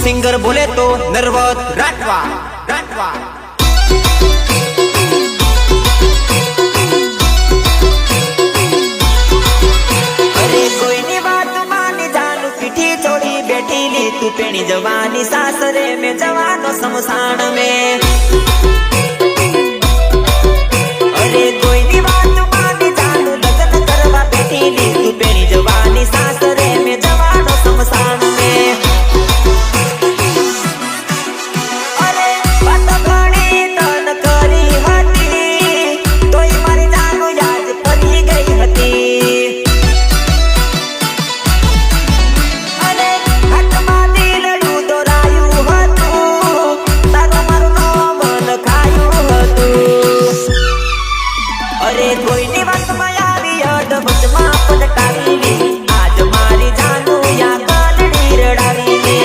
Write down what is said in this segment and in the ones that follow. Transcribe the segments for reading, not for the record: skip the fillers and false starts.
Singer बोले तो नरवत राठवा राठवा। अरे कोई नी बात मानी जानू पीठी छोड़ी बैठी ली तू पेणी जवानी सासरे में जवानो शमशान में। अरे कोई नी बात मानी जानू लगन करवा बैठी ली तू पेणी जवानी सासरे में जवानो शमशान में। अरे कोई नी बात मायावी अडबत मां पलटावी ली आज मारी जानू या कालड़ी रडावी ली।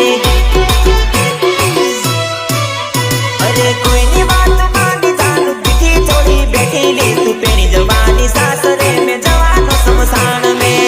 अरे कोई नी बात मानी जानू पीठी छोड़ी बैठी ली तू पेणी जवानी सासरे में जवानो शमशान में।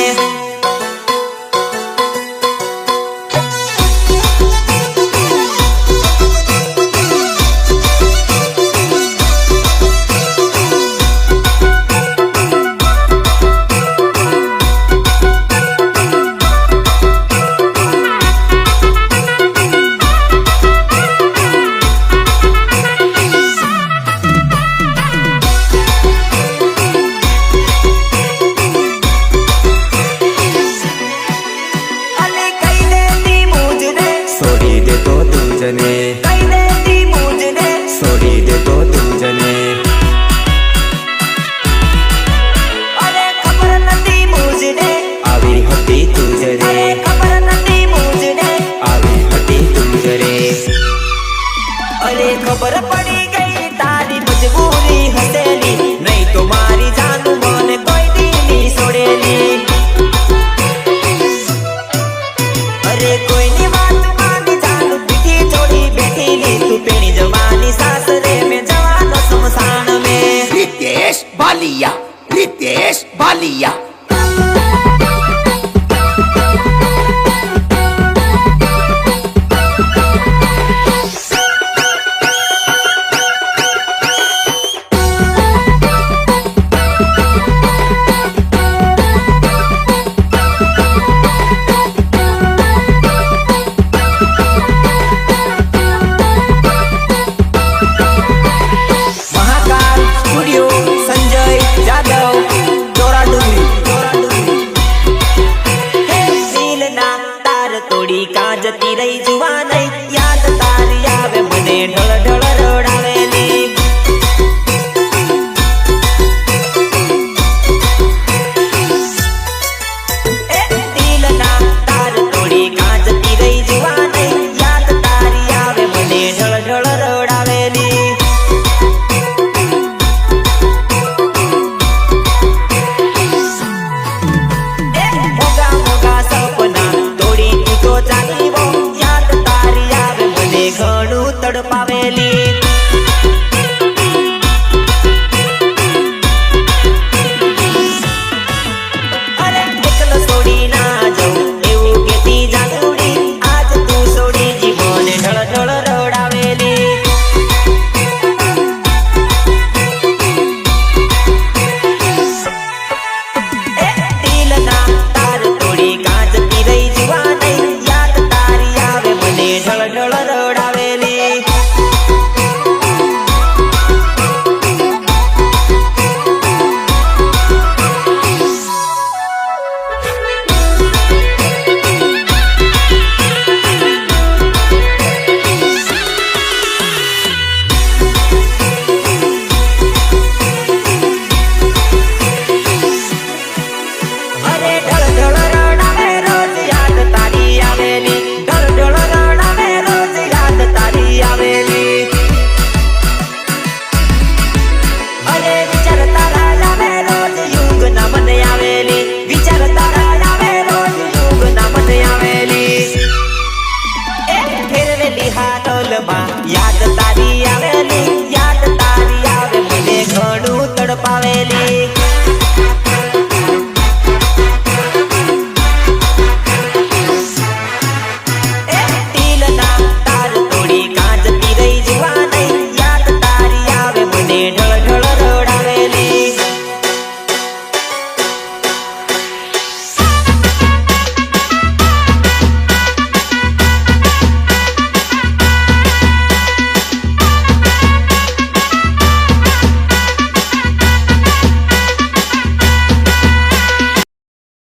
सोड़ी दे तो तुझने अरे खबर नदी मुझने आवी हटी तुझे रे खबर नदी मुझने आवी हटी तुझे रे। अरे खबर पड़ी गई तारी मजबूरी हसेली नहीं तो मारी जानू मन कोई दी सोड़ेली। अरे कोई नी बात मानी जानू पीठी छोड़ी बैठी ली तू पेणी जवानी सासरे में जवानो शमशान में। रितेश बालिया रितेश बालिया। तोड़ी का जती रही जुआ नहीं